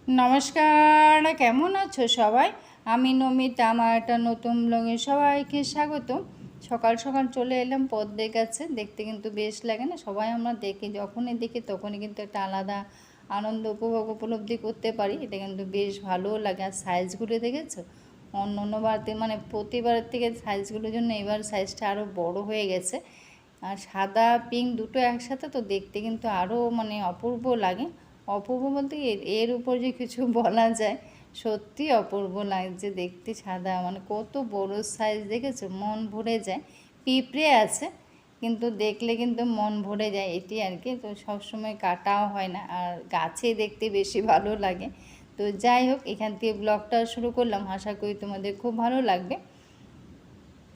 নমস্কার, কেমন আছো সবাই? আমি নমিতা, আমার একটা নতুন ব্লগে সবাইকে স্বাগত। সকাল সকাল চলে এলাম পদ্মের কাছে। দেখতে কিন্তু বেশ লাগে না? সবাই আমরা দেখি, যখনই দেখি তখনই কিন্তু একটা আলাদা আনন্দ উপলব্ধি করতে পারি। এটা কিন্তু বেশ ভালোও লাগে। আর সাইজগুলো দেখেছো? অন্য অন্য বারতে মানে প্রতিবারের থেকে সাইজগুলোর জন্য এবার সাইজটা আরও বড় হয়ে গেছে। আর সাদা পিঙ্ক দুটো একসাথে তো দেখতে কিন্তু আরও মানে অপূর্ব লাগে। অপূর্ব বলতে এর উপর যে কিছু বলা যায়, সত্যি অপূর্ব লাগছে দেখতে। সাদা মানে কত বড় সাইজ, দেখেছো? মন ভরে যায়। পিঁপড়ে আছে, কিন্তু দেখলে কিন্তু মন ভরে যায়, এটি আর কি। তো সবসময় কাটাও হয় না, আর গাছে দেখতে বেশি ভালো লাগে। তো যাই হোক, এখান থেকে ব্লগটা শুরু করলাম, আশা করি তোমাদের খুব ভালো লাগবে।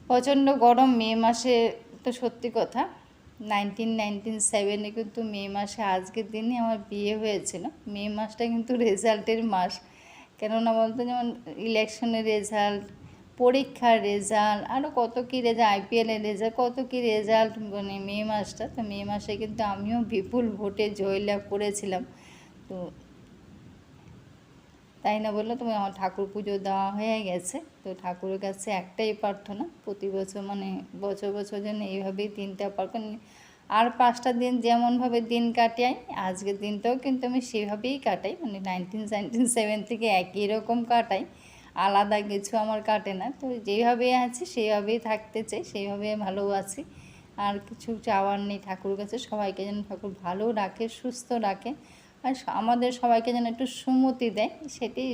প্রচণ্ড গরম মে মাসে, তো সত্যি কথা 1997 কিন্তু মে মাসে আজকের দিনে আমার বিয়ে হয়েছিল। মে মাসটা কিন্তু রেজাল্টের মাস, কেননা বলতো যেমন ইলেকশনের রেজাল্ট, পরীক্ষার রেজাল্ট, আরও কত কী রেজাল্ট, আইপিএলের রেজাল্ট, কত কী রেজাল্ট, মানে মে মাসটা। তো মে মাসে কিন্তু আমিও বিপুল ভোটে জয়লাভ করেছিলাম। তো তাই না বললো? তুমি, আমার ঠাকুর পুজো দেওয়া হয়ে গেছে। তো ঠাকুরের কাছে একটাই প্রার্থনা, প্রতি বছর মানে বছর বছর যেন এইভাবেই দিনটা পার করেন। আর 5টা দিন যেমনভাবে দিন কাটাই, আজকের দিনটাও কিন্তু আমি সেভাবেই কাটাই, মানে 1997 থেকে একই রকম কাটাই, আলাদা কিছু আমার কাটে না। তো যেভাবে আছি সেইভাবেই থাকতে চাই, সেইভাবে ভালো আছি। আর কিছু চাওয়ার নেই ঠাকুরের কাছে। সবাইকে যেন ঠাকুর ভালো রাখে, সুস্থ রাখে, আর আমাদের সবাইকে যেন একটু সুমতি দেয়, সেটাই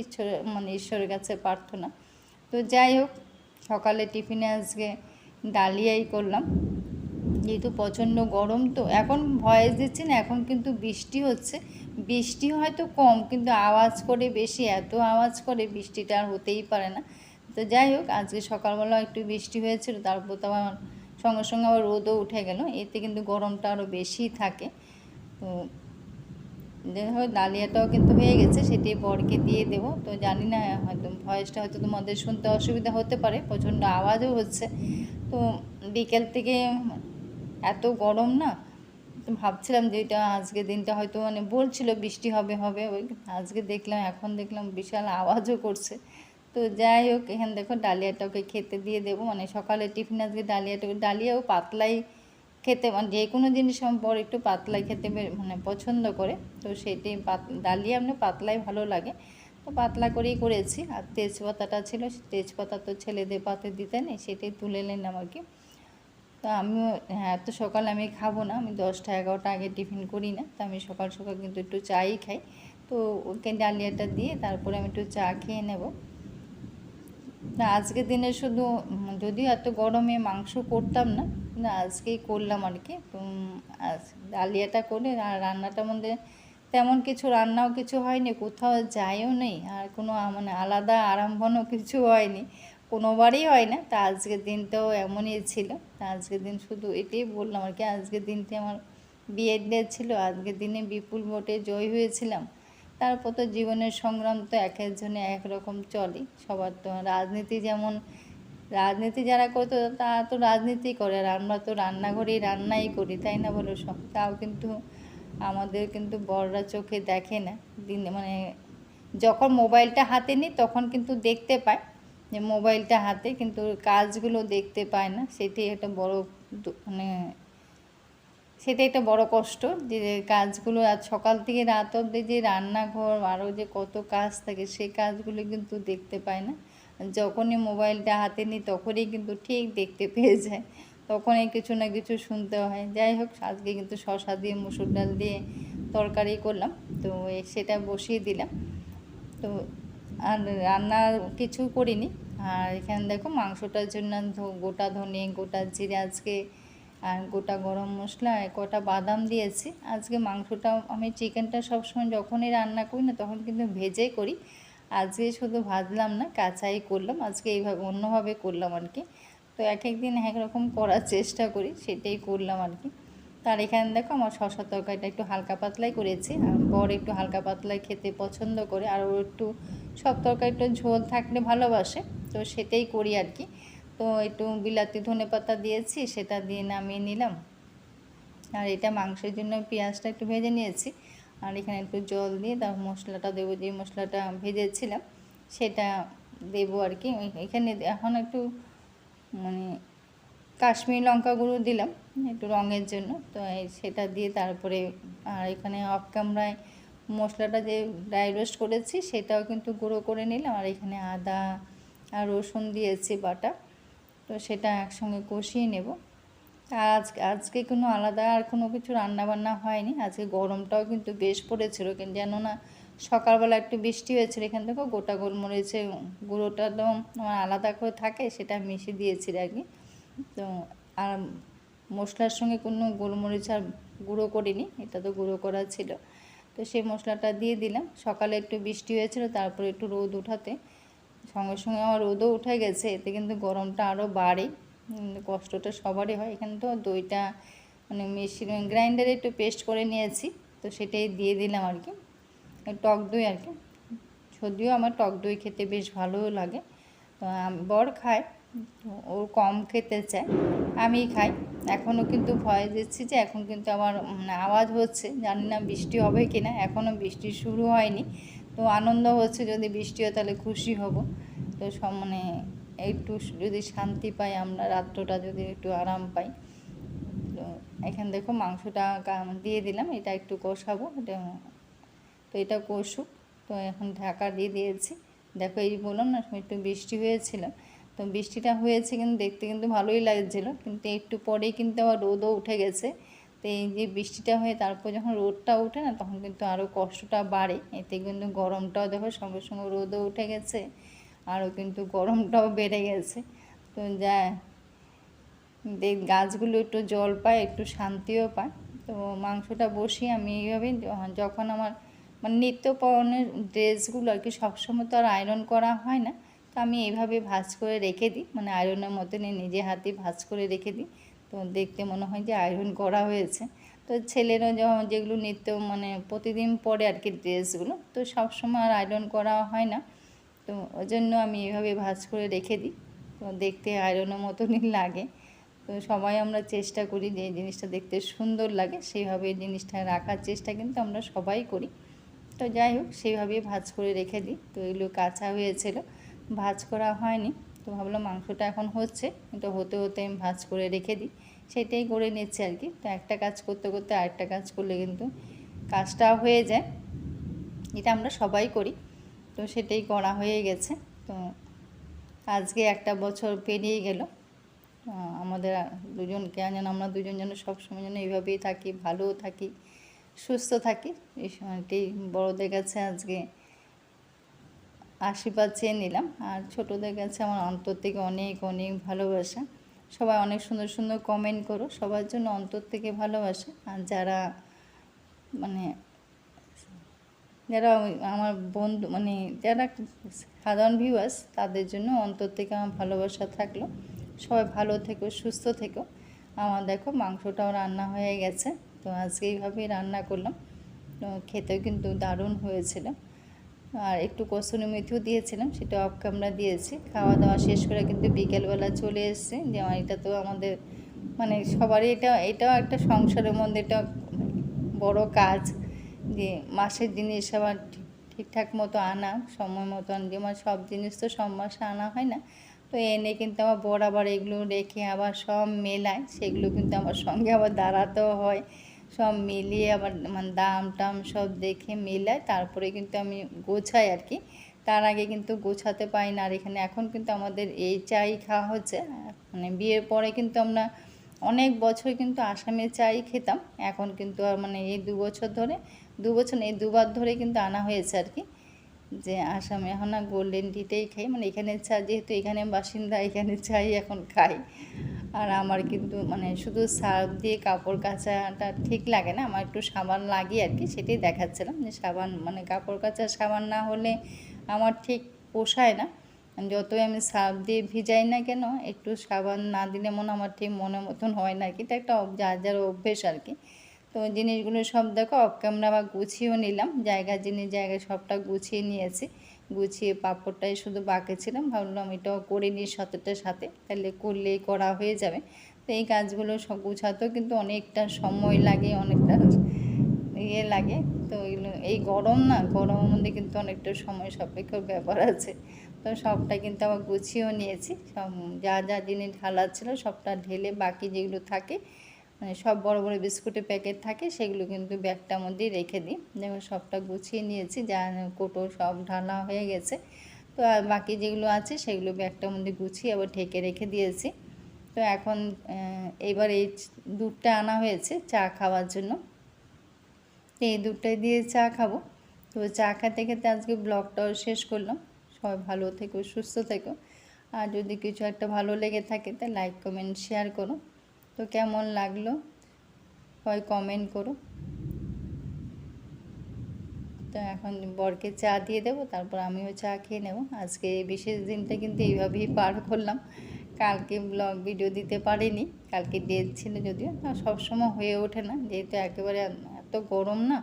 ঈশ্বরের কাছে প্রার্থনা। তো যাই হোক, সকালে টিফিনে আজকে ডালিয়াই করলাম, যেহেতু প্রচণ্ড গরম। তো এখন ভয়েস দিচ্ছি না, এখন কিন্তু বৃষ্টি হচ্ছে। বৃষ্টি হয়তো কম, কিন্তু আওয়াজ করে বেশি, এত আওয়াজ করে, বৃষ্টিটা আর হতেই পারে না। তো যাই হোক, আজকে সকালবেলা একটু বৃষ্টি হয়েছিল, তারপর তো আবার সঙ্গে সঙ্গে আবার রোদও উঠে গেল, এতে কিন্তু গরমটা আরও বেশি থাকে। তো যাই হোক, ডালিয়াটাও কিন্তু হয়ে গেছে, সেটি বরকে দিয়ে দেবো। তো জানি না, হয়তো ভয়েসটা হয়তো তোমাদের শুনতে অসুবিধা হতে পারে, প্রচণ্ড আওয়াজও হচ্ছে। তো বিকেল থেকে এত গরম না, তো ভাবছিলাম যে এটা আজকের দিনটা হয়তো মানে বলছিল বৃষ্টি হবে হবে, ওই আজকে দেখলাম, এখন দেখলাম বিশাল আওয়াজও করছে। তো যাই হোক, এখানে দেখো ডালিয়াটাকে খেতে দিয়ে দেবো, মানে সকালে টিফিন আজকে ডালিয়াও পাতলাই খেতে, মানে যে কোনো জিনিস আমার বর একটু পাতলাই খেতে মানে পছন্দ করে। তো সেটি ডালিয়া এমনি পাতলাই ভালো লাগে, তো পাতলা করেই করেছি। আর তেজপাতাটা ছিল, তেজপাতা তো ছেলেদের পাতে দিতে নেই, সেটাই তুলে নিলাম আর কি। তো আমিও, হ্যাঁ, তো সকালে আমি খাবো না, আমি 10টা 11টা আগে টিফিন করি না। তো আমি সকাল সকাল কিন্তু একটু চাই খাই। তো ওকে ডালিয়াটা দিয়ে তারপরে আমি একটু চা খেয়ে নেব। না, আজকের দিনে শুধু যদিও এত গরমে মাংস করতাম না, কিন্তু আজকেই করলাম আর কি। তো আজ ডালিয়াটা করে, আর রান্নাটার মধ্যে তেমন কিছু রান্নাও কিছু হয়নি, কোথাও যাইও নেই, আর কোনো মানে আলাদা আরম্ভনও কিছু হয়নি, কোনোবারই হয় না। তা আজকের দিনটাও এমনই ছিল। তা আজকের দিন শুধু এটাই বললাম আর কি, আজকের দিনটি আমার বিয়ের ডে ছিল। আজকের দিনে বিপুল ভোটে জয় হয়েছিলাম। তারপর তো জীবনের সংগ্রাম তো এক একজনে এক রকম চলে, সবার তো রাজনীতি, যেমন রাজনীতি যারা করতো তারা তো রাজনীতি করে, আর আমরা তো রান্নাঘরেই রান্নাই করি, তাই না বলো? সব তাও কিন্তু আমাদের কিন্তু বড়রা চোখে দেখে না। দিনে মানে যখন মোবাইলটা হাতে নিই তখন কিন্তু দেখতে পায় যে মোবাইলটা হাতে, কিন্তু কাজগুলো দেখতে পায় না। সেটাই একটা বড় মানে সেটা একটা বড় কষ্ট, যে কাজগুলো আজ সকাল থেকে রাত অবধি যে রান্নাঘর আরও যে কত কাজ থাকে, সেই কাজগুলো কিন্তু দেখতে পায় না। যখনই মোবাইলটা হাতে নিই তখনই কিন্তু ঠিক দেখতে পেয়ে যায়, তখনই কিছু না কিছু শুনতে হয়। যাই হোক, আজকে কিন্তু শসা দিয়ে মুসুর ডাল দিয়ে তরকারি করলাম, তো সেটা বসিয়ে দিলাম। তো আর রান্না কিছু করিনি। আর এখানে দেখো মাংসটার জন্য গোটা ধনে, গোটা জিরে আজকে, আর গোটা গরম মশলা, কটা বাদাম দিয়েছি। আজকে মাংসটা আমি চিকেনটা সবসময় যখনই রান্না করি না তখন কিন্তু ভেজে করি, আজকে শুধু ভাজলাম না, কাঁচাই করলাম। আজকে এইভাবে অন্যভাবে করলাম আর কি। তো এক এক দিন এক রকম করার চেষ্টা করি, সেটাই করলাম আর কি। তার এখানে দেখো আমার শশা তরকারিটা একটু হালকা পাতলাই করেছি, আর বর একটু হালকা পাতলাই খেতে পছন্দ করে, আর ও একটু সব তরকারি একটু ঝোল থাকলে ভালোবাসে, তো সেটাই করি আর কি। তো একটু বিলাতি ধনেপাতা দিয়েছি, সেটা দিয়ে নামিয়ে নিলাম। আর এটা মাংসের জন্য পেঁয়াজটা একটু ভেজে নিয়েছি, আর এখানে একটু জল দিয়ে তার মশলাটা দেবো, যে মশলাটা ভেজেছিলাম সেটা দেবো আর কি। এখানে এখন একটু মানে কাশ্মীরি লঙ্কা গুঁড়ো দিলাম একটু রঙের জন্য, তো সেটা দিয়ে তারপরে আর এখানে অফ ক্যামেরায় মশলাটা যে ড্রাই রোস্ট করেছি সেটাও কিন্তু গুঁড়ো করে নিলাম। আর এখানে আদা আর রসুন দিয়েছি বাটা, তো সেটা একসঙ্গে কষিয়ে নেব। আর আজকে কোনো আলাদা আর কোনো কিছু রান্নাবান্না হয়নি। আজকে গরমটাও কিন্তু বেশ পড়েছিল, কিন্তু যেন না সকালবেলা একটু বৃষ্টি হয়েছিল, এখান থেকেও গোটা গোলমরিচের গুঁড়োটা তো আমার আলাদা করে থাকে, সেটা মিশিয়ে দিয়েছি আর কি। তো আর মশলার সঙ্গে কোনো গোলমরিচ আর গুঁড়ো করিনি, এটা তো গুঁড়ো করা ছিল। তো সেই মশলাটা দিয়ে দিলাম। সকালে একটু বৃষ্টি হয়েছিল, তারপরে একটু রোদ উঠাতে সঙ্গে সঙ্গে আমার রোদও উঠে গেছে, এতে কিন্তু গরমটা আরও বাড়ে, কষ্টটা সবারই হয়। এখানে তো দইটা মানে মেশিন গ্রাইন্ডারে একটু পেস্ট করে নিয়েছি, তো সেটাই দিয়ে দিলাম আর কি, টক দই আর কি। যদিও আমার টক দই খেতে বেশ ভালোও লাগে, তো বর খায়, ও কম খেতে চায়, আমি খাই। এখনও কিন্তু ভয় দিচ্ছি যে এখন কিন্তু আমার আওয়াজ হচ্ছে, জানি না বৃষ্টি হবে কি না, এখনও বৃষ্টি শুরু হয়নি। তো আনন্দ হচ্ছে, যদি বৃষ্টি হয় তাহলে খুশি হব। তো সব মানে একটু যদি শান্তি পাই আমরা, রাত্রটা যদি একটু আরাম পাই। তো এখানে দেখো মাংসটা দিয়ে দিলাম, এটা একটু কষাবো, তো এটা কষুক। তো এখন ঢাকা দিয়ে দিয়েছি। দেখো এই বললাম না একটু বৃষ্টি হয়েছিল, তো বৃষ্টিটা হয়েছে কিন্তু দেখতে কিন্তু ভালোই লাগছিলো, কিন্তু একটু পরেই কিন্তু আবার রোদও উঠে গেছে। তো এই যে বৃষ্টিটা হয়ে তারপর যখন রোদটা ওঠে না, তখন কিন্তু আরও কষ্টটা বাড়ে, এতে কিন্তু গরমটাও দেখো সঙ্গে সঙ্গে রোদও উঠে গেছে, আরও কিন্তু গরমটাও বেড়ে গেছে। তো যা গাছগুলো একটু জল পায়, একটু শান্তিও পায়। তো মাংসটা বসিয়ে আমি এইভাবেই, যখন আমার মানে নিত্য পরনের ড্রেসগুলো আর কি সবসময় তো আর আয়রন করা হয় না, তো আমি এইভাবে ভাঁজ করে রেখে দিই, মানে আয়রনের মতনই নিজে হাতে ভাঁজ করে রেখে দিই, তো দেখতে মনে হয় যে আয়রন করা হয়েছে। তো ছেলেরও যেগুলো নিত্য মানে প্রতিদিন পরে আর কি ড্রেসগুলো, তো সবসময় আর আয়রন করা হয় না, তো ওই জন্য আমি এইভাবে ভাঁজ করে রেখে দিই, তো দেখতে আয়রনের মতনই লাগে। তো সবাই আমরা চেষ্টা করি যে এই জিনিসটা দেখতে সুন্দর লাগে, সেইভাবে এই জিনিসটা রাখার চেষ্টা কিন্তু আমরা সবাই করি। তো যাই হোক সেইভাবেই ভাঁজ করে রেখে দিই। তো এগুলো কাঁচা হয়েছিল, ভাঁজ করা হয়নি, তো ভাবলাম মাংসটা এখন হচ্ছে, কিন্তু হতে হতে আমি ভাঁজ করে রেখে দিই, সেটাই করে নিচ্ছি আর কি। তো একটা কাজ করতে করতে আরেকটা কাজ করলে কিন্তু কাজটা হয়ে যায়, এটা আমরা সবাই করি, তো সেটাই করা হয়ে গেছে। তো আজকে একটা বছর পেরিয়ে গেল আমাদের দুজনকে, যেন আমরা দুজন যেন সবসময় যেন এইভাবেই থাকি, ভালোও থাকি, সুস্থ থাকি, এই সময়টি বড়োদের কাছে আজকে আশীর্বাদ চেয়ে নিলাম। আর ছোটোদের কাছে আমার অন্তর থেকে অনেক অনেক ভালোবাসা। সবাই অনেক সুন্দর সুন্দর কমেন্ট করো, সবার জন্য অন্তর থেকে ভালোবাসা। আর যারা মানে যারা আমার বন্ধু মানে যারা সাধারণ ভিউয়ার্স, তাদের জন্য অন্তর থেকে আমার ভালোবাসা থাকলো। সবাই ভালো থেকো, সুস্থ থেকো। আমার দেখো মাংসটাও রান্না হয়ে গেছে, তো আজকে এইভাবেই রান্না করলাম, তো খেতেও কিন্তু দারুণ হয়েছিল। আর একটু কসুরি মেথিও দিয়েছিলাম, সেটা অফ ক্যামেরা দিয়েছি। খাওয়া দাওয়া শেষ করে কিন্তু বিকেলবেলা চলে এসছে, যে এটা তো আমাদের মানে সবারই এটাও একটা সংসারের মধ্যে এটা বড় কাজ, যে মাসের জিনিস আবার ঠিকঠাক মতো আনা, সময় মতন, যেমন সব জিনিস তো সব মাসে আনা হয় না, তো এনে কিন্তু আমার বর আবার এগুলো রেখে আবার সব মেলায়, সেগুলো কিন্তু আমার সঙ্গে আবার দাঁড়াতেও হয়, সব মিলিয়ে আবার মানে দাম টাম সব দেখে মেলায়, তারপরে কিন্তু আমি গোছাই আর কি। তার আগে কিন্তু গোছাতে পারি না। আর এখানে এখন কিন্তু আমাদের এই চাই খাওয়া হচ্ছে, মানে বিয়ের পরে কিন্তু আমরা অনেক বছর কিন্তু আসামের চাই খেতাম, এখন কিন্তু আর মানে এই 2 বছর ধরে, 2 বছর এই 2বার ধরে কিন্তু আনা হয়েছে আর কি, যে আসামে এখন না গোল্ডেন টিটাই খাই, মানে এখানে চা যেহেতু এখানে বাসিন্দা, এখানে চাই এখন খাই। আর আমার কিন্তু মানে শুধু সার্ফ দিয়ে কাপড় কাচাটা ঠিক লাগে না, আমার একটু সাবান লাগে আর কি, সেটাই দেখাচ্ছিলাম যে সাবান মানে কাপড় কাচার সাবান না হলে আমার ঠিক পোষায় না, যতই আমি সার্ফ দিয়ে ভিজাই না কেন, একটু সাবান না দিলে আমার ঠিক মনের মতন হয় না আর কি, এটা একটা যার যার অভ্যেস আর কি। তো জিনিসগুলো সব দেখো অফ ক্যামেরা আবার গুছিয়েও নিলাম, জায়গায় জিনিস জায়গায় সবটা গুছিয়ে নিয়েছি, গুছিয়ে পাঁপড়টাই শুধু বাকি ছিলাম, ভাবলাম এটাও করে নিই সাথেটার সাথে, তাহলে করলেই করা হয়ে যাবে। তো এই কাজগুলো সব গুছাতেও কিন্তু অনেকটা সময় লাগে, অনেকটা ইয়ে লাগে। তো এগুলো এই গরম না, গরমের মধ্যে কিন্তু অনেকটা সময় সাপেক্ষ ব্যাপার আছে। তো সবটা কিন্তু আবার গুছিয়েও নিয়েছি, সব যা যা জিনিস ঢালার ছিল সবটা ঢেলে বাকি যেগুলো থাকে মানে সব বড় বড় বিস্কুটের প্যাকেট থাকে সেগুলো কিন্তু ব্যাগটার মধ্যেই রেখে দিই। দেখো সবটা গুছিয়ে নিয়েছি, যা কোটো সব ঢালা হয়ে গেছে। তো আর বাকি যেগুলো আছে সেগুলো ব্যাগটার মধ্যে গুছিয়ে আবার ঢেকে রেখে দিয়েছি। তো এখন এবার এই দুধটা আনা হয়েছে চা খাওয়ার জন্য, এই দুধটাই দিয়ে চা খাবো। তো চা খেতে খেতে আজকে ব্লগটাও শেষ করলাম। সবাই ভালো থেকো, সুস্থ থেকো। আর যদি কিছু একটা ভালো লেগে থাকে তা লাইক কমেন্ট শেয়ার করো। তো কেমন লাগলো সবাই কমেন্ট করো। তো এখন বরকে চা দিয়ে দেবো, তারপর আমিও চা খেয়ে নেব। আজকে এই বিশেষ দিনটা কিন্তু এইভাবেই পার করলাম। কালকে ব্লগ ভিডিও দিতে পারিনি, কালকে ডেট ছিল যদিও, সবসময় হয়ে ওঠে না, যেহেতু একেবারে এত গরম না,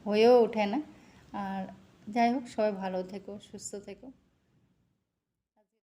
হয়েও ওঠে না। আর যাই হোক, সবাই ভালো থেকো, সুস্থ থেকো।